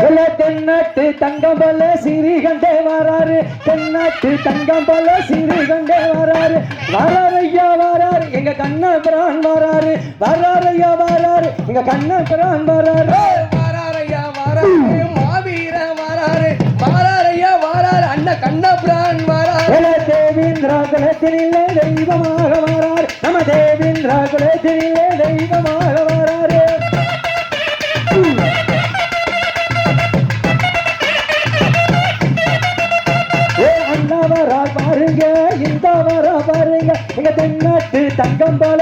தென்னாட்டு தங்கம் போல சிறிகண்டே வராரு தென்னாட்டு தங்கம் போல சிறிகண்டே வராரு வராரையா வராரு எங்க கண்ணபிரான் வராரு வராரையா வராரு எங்க கண்ணபிரான் வராரு வராரையா வராரு மாவீர வராரு வராரையா வராரு அண்ணன் கண்ணபிரான் வராரு தேவேந்திரா குலத்தினிலே தெய்வமாக வராரு நம்ம தேவேந்திரா குலத்தினிலே தெய்வமாக வராரு பாருங்க இந்த வர பாருங்க எங்க தென்னாட்டு தங்கம் போல